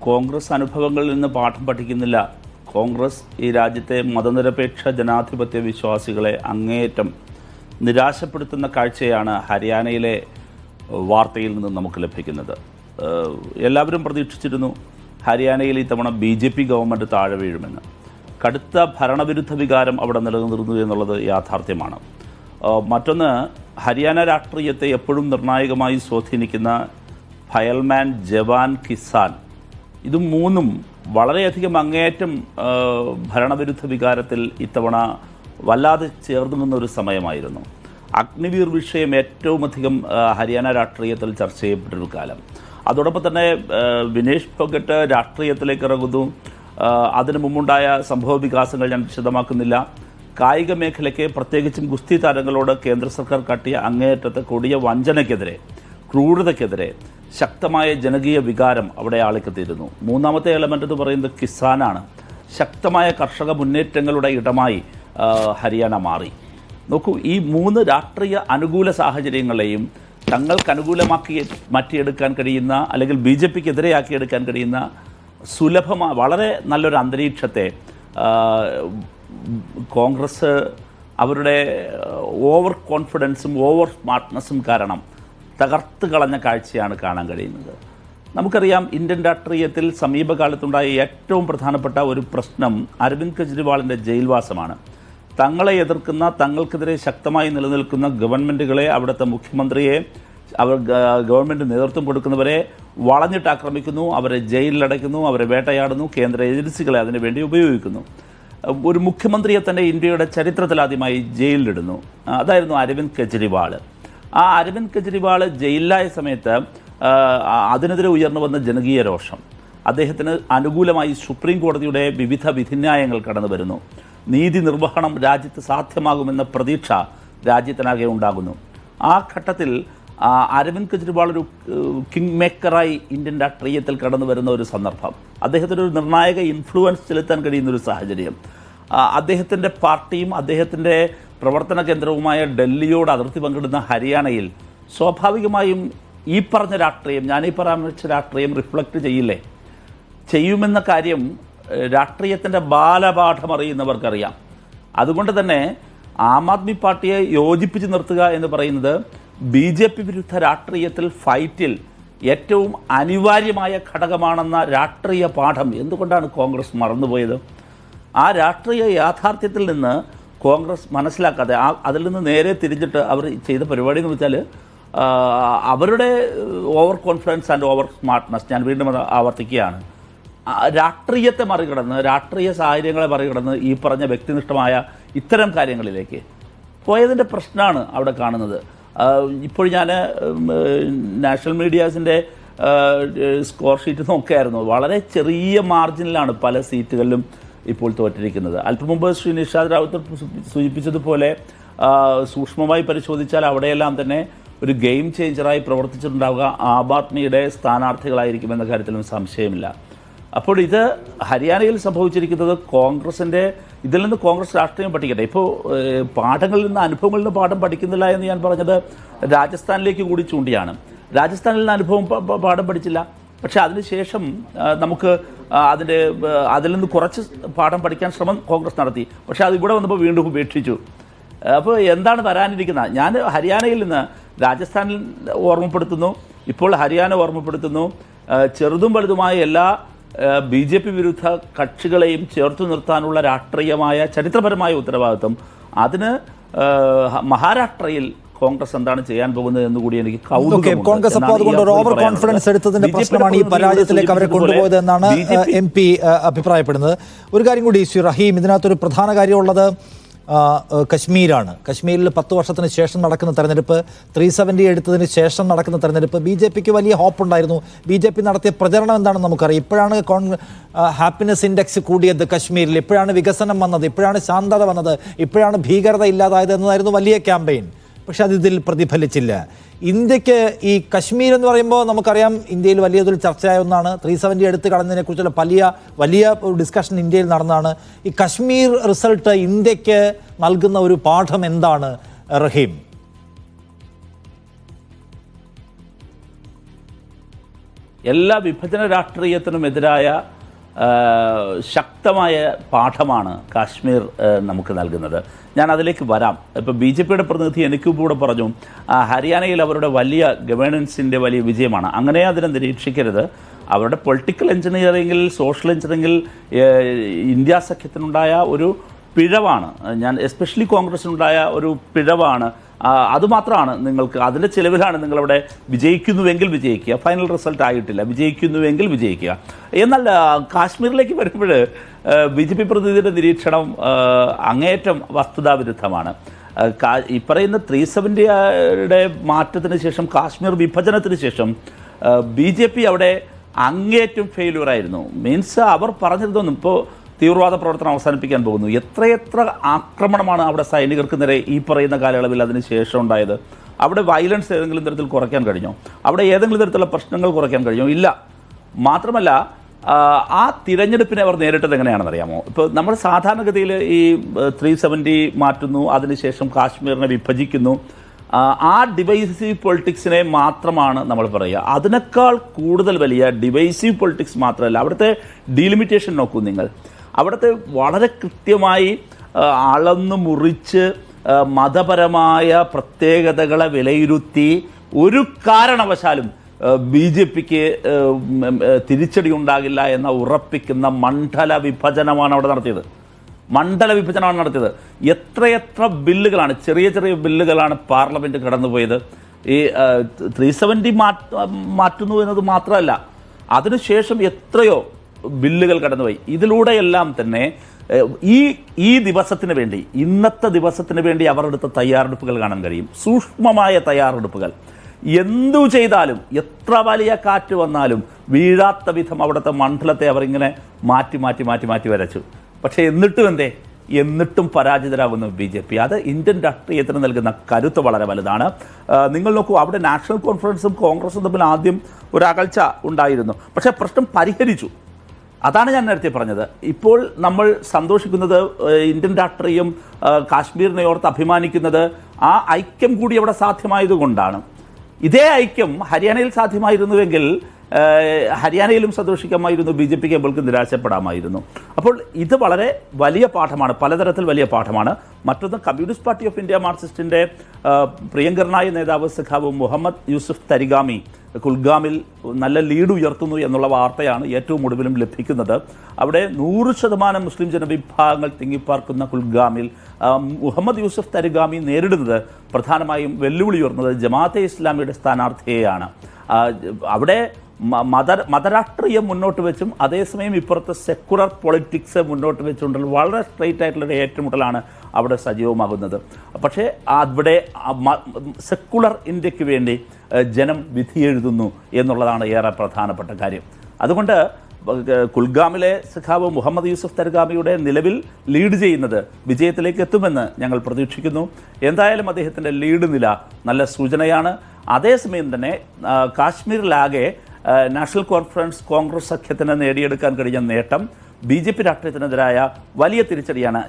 കോൺഗ്രസ് അനുഭവങ്ങളിൽ നിന്ന് പാഠം പഠിക്കുന്നില്ല. കോൺഗ്രസ് ഈ രാജ്യത്തെ മതനിരപേക്ഷ ജനാധിപത്യ വിശ്വാസികളെ അങ്ങേയറ്റം നിരാശപ്പെടുത്തുന്ന കാഴ്ചയാണ് ഹരിയാനയിലെ വാർത്തയിൽ നിന്ന് നമുക്ക് ലഭിക്കുന്നത്. എല്ലാവരും പ്രതീക്ഷിച്ചിരുന്നു ഹരിയാനയിൽ ഇത്തവണ BJP ഗവൺമെൻറ് താഴെ വീഴുമെന്ന്. കടുത്ത ഭരണവിരുദ്ധ വികാരം അവിടെ നിലനിന്നിരുന്നു എന്നുള്ളത് യാഥാർത്ഥ്യമാണ്. മറ്റൊന്ന്, ഹരിയാന രാഷ്ട്രീയത്തെ എപ്പോഴും നിർണായകമായി സ്വാധീനിക്കുന്ന ഫയൽമാൻ, ജവാൻ, കിസാൻ, ഇത് മൂന്നും വളരെയധികം അങ്ങേയറ്റം ഭരണവിരുദ്ധ വികാരത്തിൽ ഇത്തവണ വല്ലാതെ ചേർന്നു നിന്നൊരു സമയമായിരുന്നു. അഗ്നിവീർ വിഷയം ഏറ്റവും അധികം ഹരിയാന രാഷ്ട്രീയത്തിൽ ചർച്ച ചെയ്യപ്പെട്ടൊരു കാലം. അതോടൊപ്പം തന്നെ വിനേഷ് ഫോഗട്ട് രാഷ്ട്രീയത്തിലേക്ക് ഇറങ്ങുന്നു. അതിനു മുമ്പുണ്ടായ സംഭവ വികാസങ്ങൾ ഞാൻ വിശദമാക്കുന്നില്ല. കായിക മേഖലയ്ക്ക്, പ്രത്യേകിച്ചും ഗുസ്തി താരങ്ങളോട് കേന്ദ്ര സർക്കാർ കാട്ടിയ അങ്ങേയറ്റത്തെ കൊടിയ വഞ്ചനയ്ക്കെതിരെ, ക്രൂരതയ്ക്കെതിരെ ശക്തമായ ജനകീയ വികാരം അവിടെ ആളിക്കെത്തിയിരുന്നു. മൂന്നാമത്തെ എലമെൻ്റ് എന്ന് പറയുന്നത് കിസാനാണ്. ശക്തമായ കർഷക മുന്നേറ്റങ്ങളുടെ ഇടമായി ഹരിയാന മാറി. നോക്കൂ, ഈ മൂന്ന് രാഷ്ട്രീയ അനുകൂല സാഹചര്യങ്ങളെയും തങ്ങൾക്ക് അനുകൂലമാക്കി മാറ്റിയെടുക്കാൻ കഴിയുന്ന, അല്ലെങ്കിൽ BJPക്ക് എതിരെയാക്കിയെടുക്കാൻ കഴിയുന്ന സുലഭമായ വളരെ നല്ലൊരു അന്തരീക്ഷത്തെ കോൺഗ്രസ് അവരുടെ ഓവർ കോൺഫിഡൻസും ഓവർ സ്മാർട്ട്നെസ്സും കാരണം തകർത്ത് കളഞ്ഞ കാഴ്ചയാണ് കാണാൻ കഴിയുന്നത്. നമുക്കറിയാം, ഇന്ത്യൻ രാഷ്ട്രീയത്തിൽ സമീപകാലത്തുണ്ടായ ഏറ്റവും പ്രധാനപ്പെട്ട ഒരു പ്രശ്നം അരവിന്ദ് കെജ്രിവാളിൻ്റെ ജയിൽവാസമാണ്. തങ്ങളെ എതിർക്കുന്ന, തങ്ങൾക്കെതിരെ ശക്തമായി നിലനിൽക്കുന്ന ഗവൺമെൻറ്റുകളെ, അവിടുത്തെ മുഖ്യമന്ത്രിയെ, ഗവൺമെൻറ് നേതൃത്വം കൊടുക്കുന്നവരെ വളഞ്ഞിട്ട് ആക്രമിക്കുന്നു, അവരെ ജയിലിലടയ്ക്കുന്നു, അവരെ വേട്ടയാടുന്നു, കേന്ദ്ര ഏജൻസികളെ അതിനുവേണ്ടി ഉപയോഗിക്കുന്നു. ഒരു മുഖ്യമന്ത്രിയെ തന്നെ ഇന്ത്യയുടെ ചരിത്രത്തിലാദ്യമായി ജയിലിലിടുന്നു. അതായിരുന്നു അരവിന്ദ് കെജ്രിവാൾ. ആ അരവിന്ദ് കെജ്രിവാൾ ജയിലിലായ സമയത്ത് അതിനെതിരെ ഉയർന്നു വന്ന ജനകീയ രോഷം, അദ്ദേഹത്തിന് അനുകൂലമായി സുപ്രീം കോടതിയുടെ വിവിധ വിധിന്യായങ്ങൾ കടന്നു വരുന്നു. നീതി നിർവഹണം രാജ്യത്ത് സാധ്യമാകുമെന്ന പ്രതീക്ഷ രാജ്യത്തിനാകെ ഉണ്ടാകുന്നു. ആ ഘട്ടത്തിൽ അരവിന്ദ് കെജ്രിവാൾ ഒരു കിങ് മേക്കറായി ഇന്ത്യൻ രാഷ്ട്രീയത്തിൽ കടന്നു വരുന്ന ഒരു സന്ദർഭം, അദ്ദേഹത്തിന് ഒരു നിർണായക ഇൻഫ്ലുവൻസ് ചെലുത്താൻ കഴിയുന്നൊരു സാഹചര്യം. അദ്ദേഹത്തിൻ്റെ പാർട്ടിയും അദ്ദേഹത്തിൻ്റെ പ്രവർത്തന കേന്ദ്രവുമായ ഡൽഹിയോട് അതിർത്തി പങ്കിടുന്ന ഹരിയാനയിൽ സ്വാഭാവികമായും ഈ പറഞ്ഞ രാഷ്ട്രീയം, ഞാനീ പരാമർശിച്ച രാഷ്ട്രീയം റിഫ്ലക്റ്റ് ചെയ്യില്ലേ? ചെയ്യുമെന്ന കാര്യം രാഷ്ട്രീയത്തിൻ്റെ ബാലപാഠം അറിയുന്നവർക്കറിയാം. അതുകൊണ്ട് തന്നെ ആം ആദ്മി പാർട്ടിയെ യോജിപ്പിച്ച് നിർത്തുക എന്ന് പറയുന്നത് BJP വിരുദ്ധ രാഷ്ട്രീയത്തിൽ ഫൈറ്റിൽ ഏറ്റവും അനിവാര്യമായ ഘടകമാണെന്ന രാഷ്ട്രീയ പാഠം എന്തുകൊണ്ടാണ് കോൺഗ്രസ് മറന്നുപോയത്? ആ രാഷ്ട്രീയ യാഥാർത്ഥ്യത്തിൽ നിന്ന് കോൺഗ്രസ് മനസ്സിലാക്കാതെ അതിൽ നിന്ന് നേരെ തിരിഞ്ഞിട്ട് അവർ ചെയ്ത പരിപാടി എന്ന് വെച്ചാൽ അവരുടെ over confidence and over smartness, ഞാൻ വീണ്ടും ആവർത്തിക്കുകയാണ്, രാഷ്ട്രീയത്തെ മറികടന്ന്, രാഷ്ട്രീയ സാഹചര്യങ്ങളെ മറികടന്ന് ഈ പറഞ്ഞ വ്യക്തിനിഷ്ഠമായ ഇത്തരം കാര്യങ്ങളിലേക്ക് പോയതിൻ്റെ പ്രശ്നമാണ് അവിടെ കാണുന്നത്. ഇപ്പോൾ ഞാൻ നാഷണൽ മീഡിയാസിൻ്റെ സ്കോർ ഷീറ്റ് നോക്കിയായിരുന്നു. വളരെ ചെറിയ മാർജിനിലാണ് പല സീറ്റുകളിലും ഇപ്പോൾ തോറ്റിരിക്കുന്നത്. അല്പം മുമ്പ് ശ്രീ നിഷാദ് റാവുത്തർ സൂചിപ്പിച്ചതുപോലെ സൂക്ഷ്മമായി പരിശോധിച്ചാൽ അവിടെയെല്ലാം തന്നെ ഒരു ഗെയിം ചേഞ്ചറായി പ്രവർത്തിച്ചിട്ടുണ്ടാവുക ആം ആദ്മിയുടെ സ്ഥാനാർത്ഥികളായിരിക്കുമെന്ന കാര്യത്തിലും സംശയമില്ല. അപ്പോൾ ഇത് ഹരിയാനയിൽ സംഭവിച്ചിരിക്കുന്നത് കോൺഗ്രസിൻ്റെ, ഇതിൽ നിന്ന് കോൺഗ്രസ് രാഷ്ട്രീയം പഠിക്കട്ടെ. ഇപ്പോൾ പാഠങ്ങളിൽ നിന്ന്, അനുഭവങ്ങളിൽ നിന്ന് പാഠം പഠിക്കുന്നില്ല എന്ന് ഞാൻ പറഞ്ഞത് രാജസ്ഥാനിലേക്ക് കൂടി ചൂണ്ടിയാണ്. രാജസ്ഥാനിൽ നിന്ന് അനുഭവം പാഠം പഠിച്ചില്ല. പക്ഷേ അതിനുശേഷം നമുക്ക് അതിൽ നിന്ന് കുറച്ച് പാഠം പഠിക്കാൻ ശ്രമം കോൺഗ്രസ് നടത്തി. പക്ഷേ അത് ഇവിടെ വന്നപ്പോൾ വീണ്ടും ഉപേക്ഷിച്ചു. അപ്പോൾ എന്താണ് വരാനിരിക്കുന്നത്? ഞാൻ ഹരിയാനയിൽ നിന്ന് രാജസ്ഥാനിൽ ഓർമ്മപ്പെടുത്തുന്നു, ഇപ്പോൾ ഹരിയാന ഓർമ്മപ്പെടുത്തുന്നു. ചെറുതും വലുതുമായ എല്ലാ BJP വിരുദ്ധ കക്ഷികളെയും ചേർത്തു നിർത്താനുള്ള രാഷ്ട്രീയമായ ചരിത്രപരമായ ഉത്തരവാദിത്വം, അതിന് മഹാരാഷ്ട്രയിൽ കോൺഗ്രസ് എന്താണ് ചെയ്യാൻ പോകുന്നത് എന്നുകൂടി എനിക്ക് കൗതുകമുണ്ട്. കോൺഗ്രസ് അപ്പോൾ അതുകൊണ്ട് ഒരു ഓവർ കോൺഫിഡൻസ് എടുത്തതിന്റെ പ്രശ്നമാണ് ഈ പരാജയത്തിലേക്ക് അവരെ കൊണ്ടുപോയത് എന്നാണ് MP അഭിപ്രായപ്പെടുന്നത്. ഒരു കാര്യം കൂടി ശ്രീ റഹീം, ഇതിനകത്തൊരു പ്രധാന കാര്യമുള്ളത് കശ്മീരാണ്. കശ്മീരിൽ 10 വർഷത്തിന് ശേഷം നടക്കുന്ന തെരഞ്ഞെടുപ്പ്, 370 എടുത്തതിന് ശേഷം നടക്കുന്ന തെരഞ്ഞെടുപ്പ്. BJPക്ക് വലിയ ഹോപ്പ് ഉണ്ടായിരുന്നു. BJP നടത്തിയ പ്രചരണം എന്താണെന്ന് നമുക്കറിയാം. ഇപ്പോഴാണ് ഹാപ്പിനെസ് ഇൻഡെക്സ് കൂടിയത് കശ്മീരിൽ, ഇപ്പോഴാണ് വികസനം വന്നത്, ഇപ്പോഴാണ് ശാന്തത വന്നത്, ഇപ്പോഴാണ് ഭീകരത ഇല്ലാതായത് എന്നതായിരുന്നു വലിയ ക്യാമ്പയിൻ. പക്ഷെ അത് ഇതിൽ പ്രതിഫലിച്ചില്ല. ഇന്ത്യക്ക് ഈ കശ്മീർ എന്ന് പറയുമ്പോൾ നമുക്കറിയാം ഇന്ത്യയിൽ വലിയ തോതിൽ ചർച്ചയായ ഒന്നാണ്. 370 എടുത്ത് കളഞ്ഞതിനെ കുറിച്ചുള്ള വലിയ ഡിസ്കഷൻ ഇന്ത്യയിൽ നടന്നതാണ്. ഈ കശ്മീർ റിസൾട്ട് ഇന്ത്യക്ക് നൽകുന്ന ഒരു പാഠം എന്താണ് റഹീം? എല്ലാ വിഭജന രാഷ്ട്രീയത്തിനുമെതിരായ ശക്തമായ പാഠമാണ് കാശ്മീർ നമുക്ക് നൽകുന്നത്. ഞാൻ അതിലേക്ക് വരാം. ഇപ്പോൾ BJPയുടെ പ്രതിനിധി എനിക്കും കൂടെ പറഞ്ഞു, ഹരിയാനയിൽ അവരുടെ വലിയ ഗവേണൻസിൻ്റെ വലിയ വിജയമാണ്. അങ്ങനെ അതിനെ നിരീക്ഷിക്കരുത്. അവരുടെ പൊളിറ്റിക്കൽ എഞ്ചിനീയറിംഗിൽ, സോഷ്യൽ എഞ്ചിനീയറിംഗിൽ ഇന്ത്യ സഖ്യത്തിനുണ്ടായ ഒരു പിഴവാണ്. ഞാൻ എസ്പെഷ്യലി കോൺഗ്രസിനുണ്ടായ ഒരു പിഴവാണ്. അതുമാത്രമാണ് നിങ്ങൾക്ക്, അതിൻ്റെ ചിലവിലാണ് നിങ്ങളവിടെ വിജയിക്കുന്നുവെങ്കിൽ വിജയിക്കുക, ഫൈനൽ റിസൾട്ട് ആയിട്ടില്ല, വിജയിക്കുന്നുവെങ്കിൽ വിജയിക്കുക. എന്നാൽ കാശ്മീരിലേക്ക് വരുമ്പോൾ BJP പ്രതിനിധിയുടെ നിരീക്ഷണം അങ്ങേയറ്റം വസ്തുതാവിരുദ്ധമാണ്. ഈ പറയുന്ന 370യുടെ മാറ്റത്തിന് ശേഷം, കാശ്മീർ വിഭജനത്തിന് ശേഷം BJP അവിടെ അങ്ങേയറ്റം ഫെയിലുവറായിരുന്നു. മീൻസ് അവർ പറഞ്ഞിരുന്നു ഇപ്പോൾ തീവ്രവാദ പ്രവർത്തനം അവസാനിപ്പിക്കാൻ പോകുന്നു. എത്രയെത്ര ആക്രമണമാണ് അവിടെ സൈനികർക്ക് നേരെ ഈ പറയുന്ന കാലയളവിൽ അതിന് ശേഷം ഉണ്ടായത്. അവിടെ വയലൻസ് ഏതെങ്കിലും തരത്തിൽ കുറയ്ക്കാൻ കഴിഞ്ഞോ? അവിടെ ഏതെങ്കിലും തരത്തിലുള്ള പ്രശ്നങ്ങൾ കുറയ്ക്കാൻ കഴിഞ്ഞോ? ഇല്ല. മാത്രമല്ല ആ തിരഞ്ഞെടുപ്പിനെ അവർ നേരിട്ടത് എങ്ങനെയാണെന്ന് അറിയാമോ? ഇപ്പോൾ നമ്മൾ സാധാരണഗതിയിൽ ഈ 370 മാറ്റുന്നു, അതിനുശേഷം കാശ്മീരിനെ വിഭജിക്കുന്നു, ആ ഡിവൈസീവ് പൊളിറ്റിക്സിനെ മാത്രമാണ് നമ്മൾ പറയുക. അതിനേക്കാൾ കൂടുതൽ വലിയ ഡിവൈസീവ് പൊളിറ്റിക്സ് മാത്രമല്ല, അവിടുത്തെ ഡീലിമിറ്റേഷൻ നോക്കൂ നിങ്ങൾ. അവിടുത്തെ വളരെ കൃത്യമായി അളന്നു മുറിച്ച് മതപരമായ പ്രത്യേകതകളെ വിലയിരുത്തി ഒരു കാരണവശാലും BJPക്ക് തിരിച്ചടി ഉണ്ടാകില്ല എന്ന ഉറപ്പിക്കുന്ന മണ്ഡല വിഭജനമാണ് അവിടെ നടത്തിയത്. എത്രയെത്ര ബില്ലുകളാണ്, ചെറിയ ചെറിയ ബില്ലുകളാണ് പാർലമെൻറ്റ് കടന്നുപോയത്. ഈ 370 മാറ്റുന്നു എന്നത് മാത്രമല്ല, അതിനുശേഷം എത്രയോ ബില്ലുകൾ കടന്നുപോയി. ഇതിലൂടെയെല്ലാം തന്നെ ഈ ദിവസത്തിന് വേണ്ടി, ഇന്നത്തെ ദിവസത്തിന് വേണ്ടി അവർ എടുത്ത തയ്യാറെടുപ്പുകൾ കാണാൻ കഴിയും. സൂക്ഷ്മമായ തയ്യാറെടുപ്പുകൾ. എന്തു ചെയ്താലും, എത്ര വലിയ കാറ്റ് വന്നാലും വീഴാത്ത വിധം അവിടുത്തെ മണ്ഡലത്തെ അവരിങ്ങനെ മാറ്റി മാറ്റി മാറ്റി മാറ്റി വരച്ചു. പക്ഷേ എന്നിട്ടും പരാജിതരാകുന്നു BJP. അത് ഇന്ത്യൻ രാഷ്ട്രീയത്തിന് നൽകുന്ന കരുത്ത് വളരെ വലുതാണ്. നിങ്ങൾ നോക്കൂ, അവിടെ നാഷണൽ കോൺഫറൻസും കോൺഗ്രസും തമ്മിൽ ആദ്യം ഒരു അകൽച്ച ഉണ്ടായിരുന്നു. പക്ഷേ പ്രശ്നം പരിഹരിച്ചു. അതാണ് ഞാൻ നേരത്തെ പറഞ്ഞത്. ഇപ്പോൾ നമ്മൾ സന്തോഷിക്കുന്നത്, ഇന്ത്യൻ രാഷ്ട്രീയം കാശ്മീരിനെ ഓർത്ത് അഭിമാനിക്കുന്നത് ആ ഐക്യം കൂടി അവിടെ സാധ്യമായതുകൊണ്ടാണ്. ഇതേ ഐക്യം ഹരിയാനയിൽ സാധ്യമായിരുന്നുവെങ്കിൽ ഹരിയാനയിലും സന്തോഷിക്കാമായിരുന്നു, BJPക്ക് നമ്മൾക്ക് നിരാശപ്പെടാമായിരുന്നു. അപ്പോൾ ഇത് വളരെ വലിയ പാഠമാണ്, പലതരത്തിൽ വലിയ പാഠമാണ്. മറ്റൊന്ന്, കമ്മ്യൂണിസ്റ്റ് പാർട്ടി ഓഫ് ഇന്ത്യ മാർക്സിസ്റ്റിൻ്റെ പ്രിയങ്കരനായ നേതാവ് സഖാവ് മുഹമ്മദ് യൂസുഫ് തരിഗാമി കുൽഗാമിൽ നല്ല ലീഡ് ഉയർത്തുന്നു എന്നുള്ള വാർത്തയാണ് ഏറ്റവും ഒടുവിലും ലഭിക്കുന്നത്. അവിടെ 100% മുസ്ലിം ജനവിഭാഗങ്ങൾ തിങ്ങിപ്പാർക്കുന്ന കുൽഗാമിൽ മുഹമ്മദ് യൂസുഫ് തരിഗാമി നേരിടുന്നത്, പ്രധാനമായും വെല്ലുവിളി ഉയർന്നത് ജമാഅത്തെ ഇസ്ലാമിയുടെ സ്ഥാനാർത്ഥിയെയാണ്. അവിടെ മതരാഷ്ട്രീയം മുന്നോട്ട് വെച്ചും അതേസമയം ഇപ്പുറത്തെ സെക്കുലർ പൊളിറ്റിക്സ് മുന്നോട്ട് വെച്ചുകൊണ്ടുള്ള വളരെ സ്ട്രെയിറ്റ് ആയിട്ടുള്ളൊരു ഏറ്റുമുട്ടലാണ് അവിടെ സജീവമാകുന്നത്. പക്ഷേ അവിടെ സെക്കുലർ ഇന്ത്യക്ക് വേണ്ടി ജനം വിധിയെഴുതുന്നു എന്നുള്ളതാണ് ഏറെ പ്രധാനപ്പെട്ട കാര്യം. അതുകൊണ്ട് കുൽഗാമിലെ സഖാവ് മുഹമ്മദ് യൂസുഫ് തരിഗാമിയുടെ നിലവിൽ ലീഡ് ചെയ്യുന്നത് വിജയത്തിലേക്ക് എത്തുമെന്ന് ഞങ്ങൾ പ്രതീക്ഷിക്കുന്നു. എന്തായാലും അദ്ദേഹത്തിൻ്റെ ലീഡ് നില നല്ല സൂചനയാണ്. അതേസമയം തന്നെ കാശ്മീരിലാകെ നാഷണൽ കോൺഫറൻസ് കോൺഗ്രസ് സഖ്യത്തിന് നേടിയെടുക്കാൻ കഴിഞ്ഞ നേട്ടം BJP രാഷ്ട്രീയത്തിനെതിരായ വലിയ തിരിച്ചടിയാണ്.